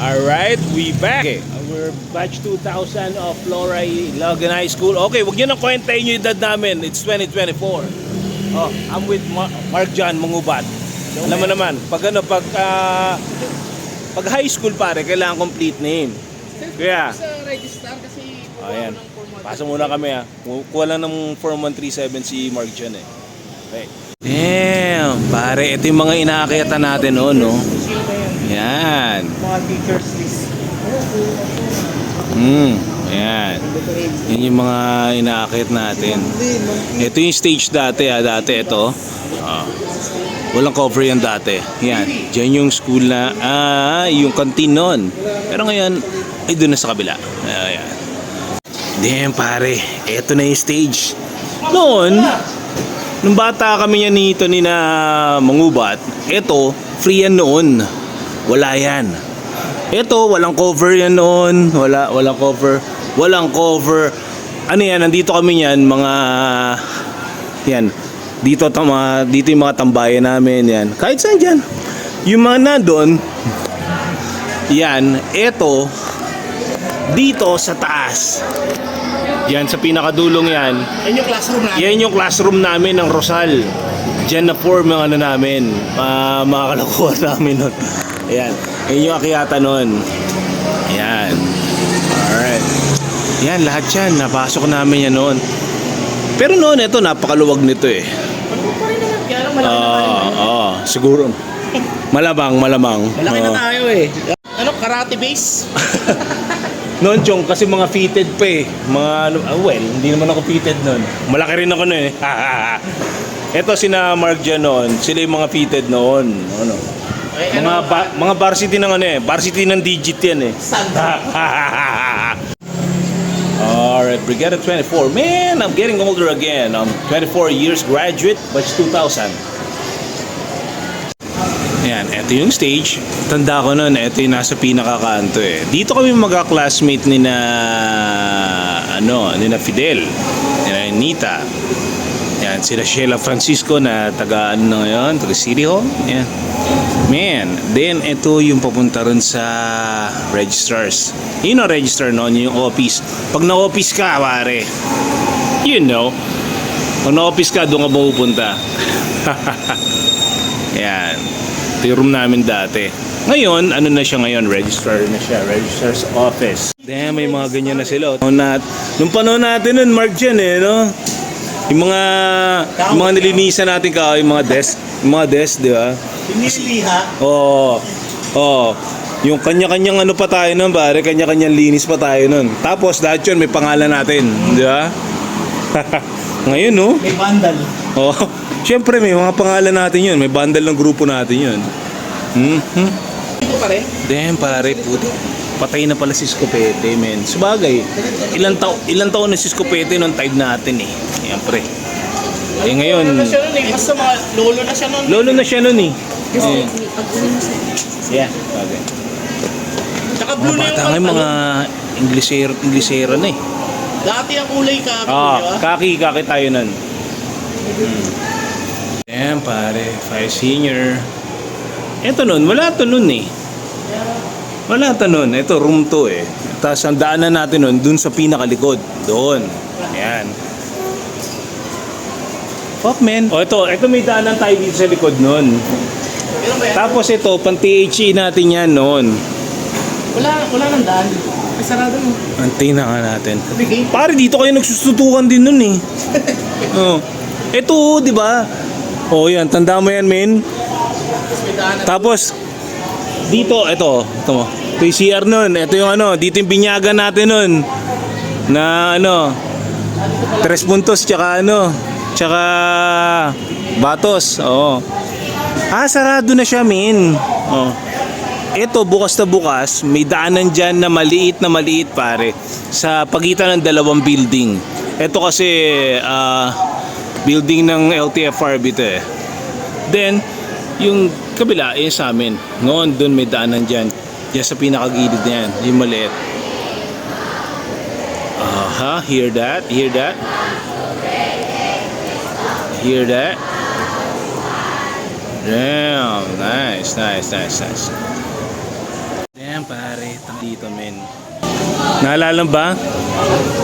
Alright, we back. Okay, we're batch 2000 of Floray Logan High School. Okay, wag nyo nang kwentahin yung edad namin. It's 2024. Oh, I'm with Mark John Mangubat. Alam mo naman, pag high school pare, kailangan complete name. Kaya, sa register kasi ayan. Pasok muna kami ha. Kuha lang ng Form 137 si Mark John eh. Okay. Damn, pare, ito yung mga inaakita natin noon, no? Yan. mga teachers list. Yan. Yan yung mga inaakit natin. Ito yung stage dati ha. Dati ito. Walang cover yan dati. Yan. Diyan yung school na, yung canteen noon. Pero ngayon, ay doon na sa kabila. Ayan. Damn pare, ito na yung stage. Noon, nung bata kami yan nito ni na Mangubat, ito, free yan noon. Wala yan. Ito, walang cover yan noon. Walang cover. Walang cover. Ano yan, nandito kami yan, mga, yan. Dito yung mga tambayan namin, yan. Kahit saan dyan. Yung mga nandun, yan, ito, dito sa taas. Yan, sa pinakadulong yan. Yan yung classroom namin. Yan yung classroom namin ng Rosal. Diyan na form yung ano namin. Mga kalokohan namin nun. Ayan. Yan yung akyata nun. Ayan. Alright. Yan, lahat yan. Napasok namin yan noon. Pero noon, ito, napakaluwag nito eh. Siguro. Malamang. Malaki na tayo eh. Ano, karate base? Noon, Chong, kasi mga fitted pa eh. Well, hindi naman ako fitted noon. Malaki rin ako noon eh. Ito sina Mark Jan noon. Sila yung mga fitted noon. Ano? Mga varsity ng ano eh. Varsity ng digit yan eh. Alright, Brigada 24. Man, I'm getting older again. I'm 24 years graduate, batch 2000. Ayan, ito yung stage. Tanda ko nun, ito yung nasa pinakakanto eh. Dito kami magka-classmate ni na Fidel, ni na Nita. Ayan, sila Sheila Francisco na taga taga City Hall. Ayan. Man, then ito yung papunta rin sa registrars. Yun ang register noon, yung office. Pag na-office ka, pare, you know, pag na-office ka, doon ka mapupunta. Ayan. Ito yung room namin dati. Ngayon, ano na siya ngayon? Registrar na siya. Registrar's office. Damn, may mga ganyan na sila. Nung panahon natin nun, Mark dyan eh, no? Yung mga nilinisan natin yung mga desk. Yung mga desk, di ba? Piniliha. Oo. Yung kanya-kanyang ano pa tayo nun, pare. Kanya-kanyang linis pa tayo nun. Tapos, lahat yun, may pangalan natin. Di ba? Ngayon, no? May vandal. Oh, siyempre may mga pangalan natin yun. May bundle ng grupo natin yun. Ito pare? Damn pare, puti. Patay na pala si Scopete, men. Sabagay, ilang taon na si Scopete nung time natin eh. Yan pre. Eh ngayon, Lolo na siya nun eh. Basta mga lolo na siya nun. lolo na siya nun eh. Yeah, okay. Tsaka blue na Bata ngayon mga Inglesero na eh. Dati ang kulay ka. Di ba? Kaki tayo nun. Damn pare, 5 senior. Ito nun, wala to nun eh. Wala to nun, ito room 2 eh. Tapos ang daanan natin nun, dun sa pinakalikod. Doon. Ayan. Fuck man. Ito may daanan tayo dito sa likod nun. Tapos ito, pang THE natin yan noon. Wala nang daan. Ay, sarado mo. Antay na nga natin. Bigay. Pare, dito kayo nagsusutukan din nun eh. Ito, di ba? Yan, tanda mo yan, men. Tapos, dito, ito mo. Ito yung CR nun. Ito yung dito yung binyagan natin nun. Na 3 puntos, tsaka batos. Sarado na siya, men. Ito, bukas na bukas, may daanan dyan na maliit pare. Sa pagitan ng dalawang building. Ito kasi, building ng LTFRB ito eh. Then, yung kabila, sa amin. Noon, doon may daanan dyan. Diyan sa pinakagilid na yan. Yung maliit. Hear that? Hear that? Hear that? Damn, nice. Damn, pare. dito, men. Naalala ba?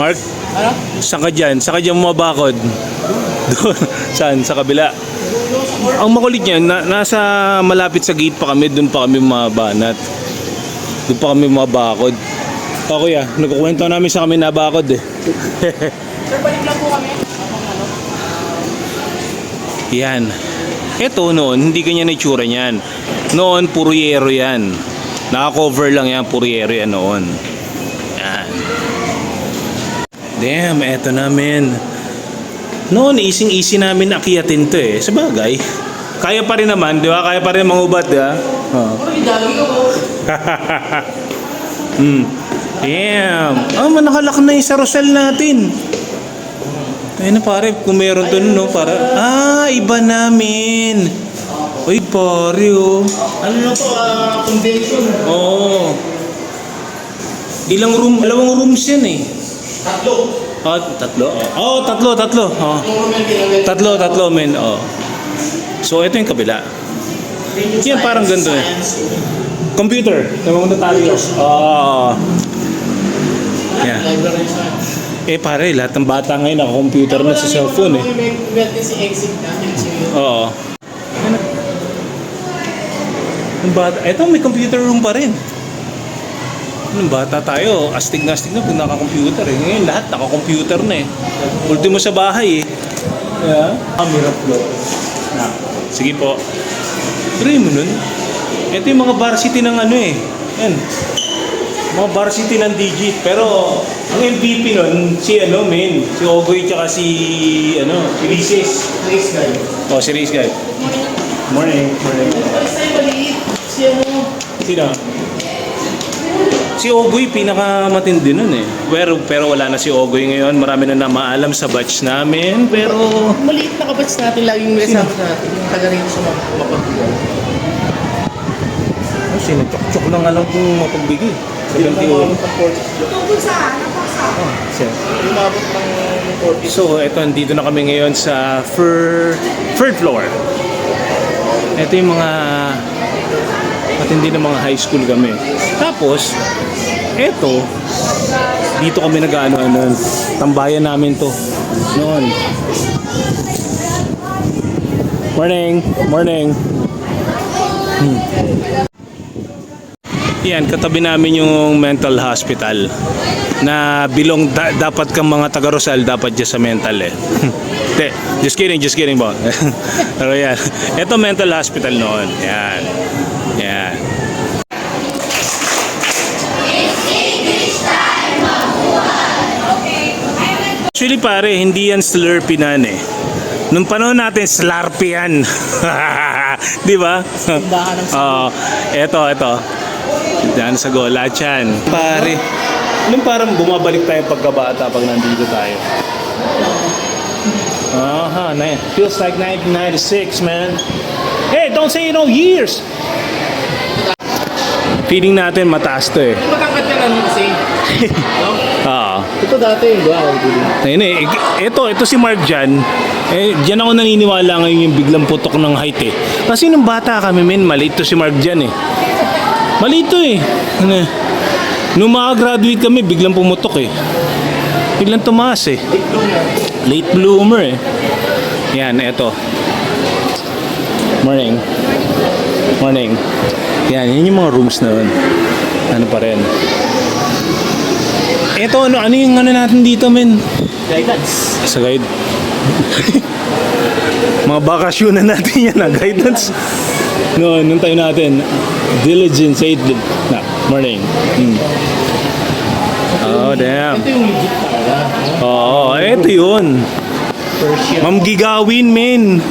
Mark? Ano? Saan ka dyan? Saan ka dyan mabakod? Doon. Saan? Sa kabila. Ang makulit niyan, nasa malapit sa gate pa kami, doon pa kami mabanat. Doon pa kami mabakod. O kuya, nagkukwento namin sa kami nabakod eh. Sir, balik lang po kami. Yan. Ito noon, hindi ganyan na itsura niyan. Noon, puro yero yan. Naka-cover lang yan, puro yero yan noon. Yan. Damn, eto namin. Noon, easy namin akiyatin to eh. Sabagay. Kaya pa rin naman, di ba? Kaya pa rin mangubat, di ba? Oh. Puro idagi ako. Damn. Nakalak na yung sa Rosal natin. Ayun na pare, kung meron doon, no? Para, iba namin. Uy, pare, oh. Ano na to? Convention. Oo. Ilang room, dalawang rooms yan eh. Tatlo. Tatlo. Tatlo. Oh. Tatlo, men. Oh. So, ito yung kabila. Yan, parang ganito eh. Computer. Namunta tayo. Yan. Library science. Pare, lahat ng bata ngayon naka-computer na sa cellphone eh. May si exit natin. Oo. Ang bata, eto may computer room pa rin. Nung bata tayo, astig na pag naka-computer eh. Ngayon lahat naka-computer na eh. Ultimo sa bahay eh. Yeah. Mirror floor. Sige po. Try mo nun. Ito yung mga varsity ng ano eh. Yan. Mga varsity ng Digit. Pero ang MVP nun, si si Ogoy tsaka si Ulises. Race guy. Si Race Guy. Morning. Ay, maliit. Si ano? Sino? Si Ogoy pinakamatindi nun eh. Pero wala na si Ogoy ngayon. Marami na namaalam sa batch namin. Pero Maliit na kabats natin. Laging may kasama sa atin. Yung taga rito sa mapagbigan. sino? Chok-chok lang alam kung mapagbigay. 71. Tungkol saan? Siya. Umabot ng 40. So, ito, dito na kami ngayon sa third floor. Ito yung mga matindi na mga high school kami. Tapos, ito, dito kami nag-ano, tambayan namin to noon. Morning. Yan, katabi namin yung mental hospital na dapat kang mga taga Rosal dapat dyan sa mental eh. Hindi, just kidding po. Pero yan, ito mental hospital noon. Yan. Actually pare, hindi yan Slurpee nan eh. Nung panahon natin, Slurpee yan. Di ba? Ito. Diyan sa Golachan. Pare, nung parang bumabalik tayo pagkabata pag nandito tayo. Feels like 1996, man. Hey, don't say years. Feeling natin mataas to eh. Matangkat ka lang kasi. Ito dati yung gawin. Ayun eh. Ito si Mark dyan. Diyan ako naniniwala ngayon yung biglang putok ng height eh. Kasi nung bata kami, maliit to si Mark dyan eh. Maliit to eh. Nung makagraduate kami, biglang pumutok eh. Biglang tumaas eh. Late bloomer eh. Yan, eto. Morning. Yan yung mga rooms na yun. Ano pa rin. Eto, ano yung natin dito, men? Guidance. Sa guide. Mga bakasyon na natin yan, guidance. Nung tayo natin. Diligence aid. Morning. Oh, damn. Ito yung legit talaga. Oo, ito yun. Ma'am Gigawin, men.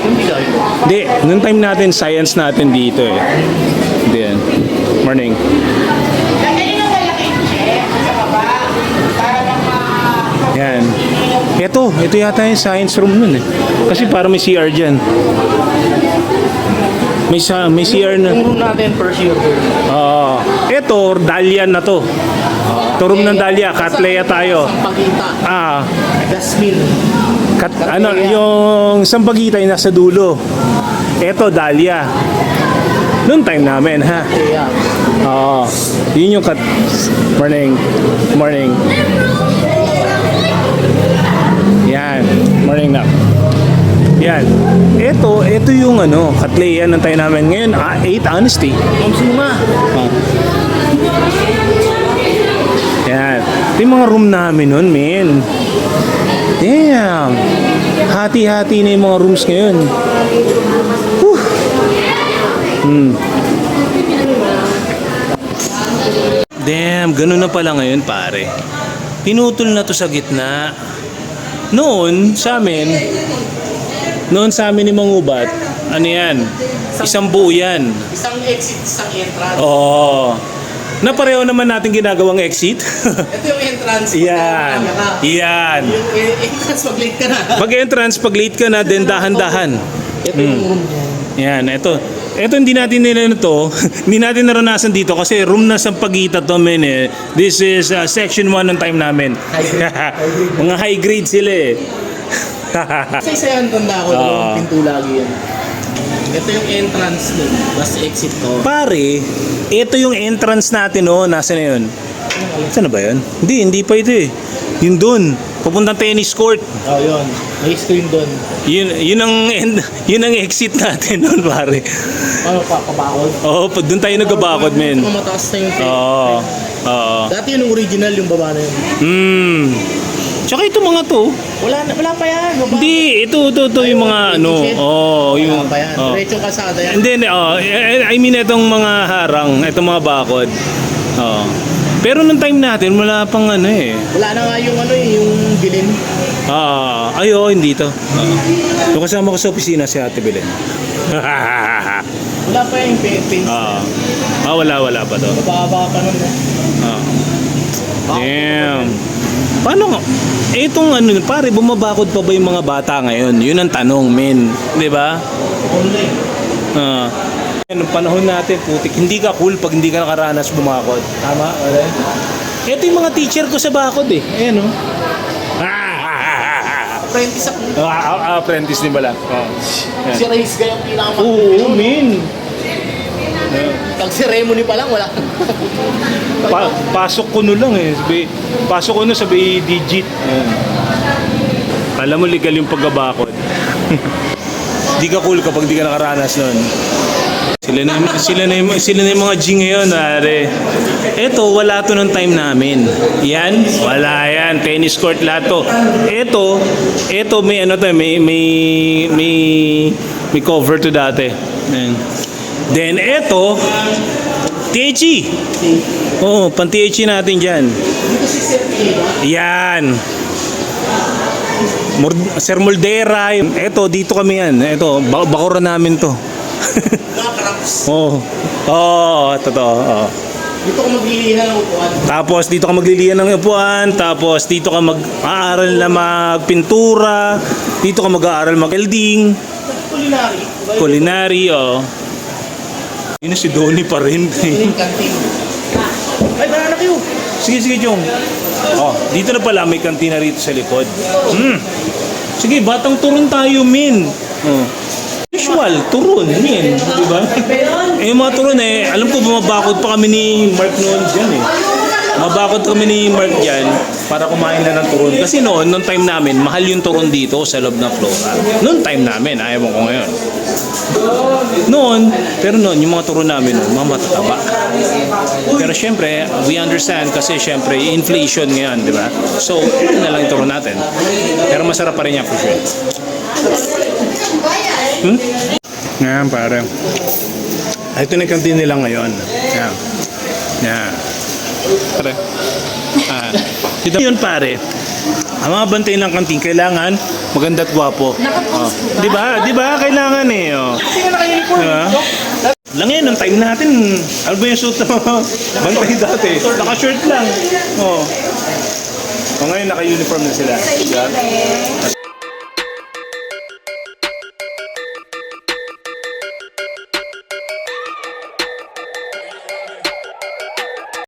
Yung bigay ko. Hindi, nung time natin, science natin dito eh. Hindi yan. Morning. Yan. Ito yata yung science room nun eh. Kasi parang may CR dyan. May CR na. Yung room natin, first year. Ito, Dahlia na to. Ito room ng Dahlia, Cattleya tayo. Sampagita. Dasmin. Yung Sampaguita yung nasa dulo. Ito, Dahlia. Noon time namin, ha? Yeah. Oo. Yun yung Morning. Morning. Yan. Morning na. Yan. Ito yung katleyan ng tayo namin. Ngayon, 8 honesty. Suma. Yan. Ito yung mga room namin nun, men. Damn. Hati-hati na yung mga rooms ngayon. Whew. Damn, ganun na pala ngayon, pare. Pinutol na to sa gitna. Noon sa amin ni Mangubat, ano yan? Isang buo yan. Isang exit, isang entrance. Oo. Na pareho naman natin ginagawang exit. Ito yung entrance. Yan. Yan. Yung entrance, pag late ka na. Pag-entrance, pag late ka na, then dahan-dahan. Ito yung room niya. Yan, ito hindi natin hindi natin naranasan dito kasi room na sa Pagita to, men eh. This is section 1 ng time namin. Mga high grade sila eh. Isa yan, tanda ko. Yung pinto lagi yan. Ito yung entrance nun. Basta exit to. Pare, ito yung entrance natin, nasa na yun? Saan na ba yun? Hindi pa ito eh. Yun dun, papuntang tennis court. Oh, yun. May screen doon. Yun ang exit natin nun, pare. Ano pa, kabakod? Oo, doon tayo nagkabakod, men. Mataas na yung Oo. Oo. Dati yun yung original, yung baba na yun. Tsaka ito mga to. Wala pa yan. Baba. Hindi, ito yung mga Wala pa yan. oh. Diretsong kalsada yan. Hindi, I mean itong mga harang, itong mga bakod. Oo. Pero nung time natin, wala pang eh. Wala na nga yung yung bilin. Hindi to. Yung kasama ko sa opisina si Ate Belen. Wala pa yung pins. Wala pa to. Baba pa nun. Damn. Paano nga? Itong pare, bumabakod pa ba yung mga bata ngayon? Yun ang tanong, men. Di ba? Nung panahon natin, putik, hindi ka cool pag hindi ka nakaranas bumakod. Tama? Okay? Ito yung mga teacher ko sa bakod eh. Ayan o. Apprentice ako. Apprentice din pala. Si Reyes yung pinakamak. Oo, men. Pag ceremony pa lang, wala. Pasok ko no lang eh. Pasok ko no sabi digit. Ayan. Alam mo legal yung pagbabakod. Di ka cool kapag di ka nakaranas nun. Sila na yung mga G ngayon, are. Eto, wala to ng time namin. Yan, wala yan. Tennis court lahat to. Eto may may cover to dati. Ayan. Then eto, THE. Pan-THE natin dyan. Yan. Sir Moldera. Eto, dito kami yan. Eto, bakura namin to. Totoo. Dito ko maglilihan ng upuan. Tapos dito ka maglilihan ng upuan, tapos dito ka mag-aaral na magpintura, dito ka mag-aaral mag-welding, culinary, Yun si Donnie pa rin. Yung canteen. Ay, banana kayo. Sige, Jong. Dito na pala may kantina rito sa likod. Sige, batang turon tayo, min. Usual, turon, min. Diba? Yung mga turon alam ko bumabakod pa kami ni Mark noon dyan eh. Mabakod kami ni Mark dyan para kumain na ng turon. Kasi noon time namin, mahal yung turon dito sa loob ng Flora. Noon time namin, ayaw ko ngayon. Pero noon, yung mga turon namin, mga matataba. Pero syempre, we understand kasi syempre, inflation ngayon, di ba? So, ano na lang yung turon natin. Pero masarap pa rin yan for sure. Yan, pare. Ito na yung kantin nila ngayon. Yan. Pare. Dito yun, pare. Ang mga bantay ng kantin, kailangan maganda at gwapo. Di ba? Kailangan eh. Diba? Lang yan, ang time natin. Ano ba yung suit na bantay dati? Naka-shirt lang. Ngayon, naka-uniform na sila. Diba?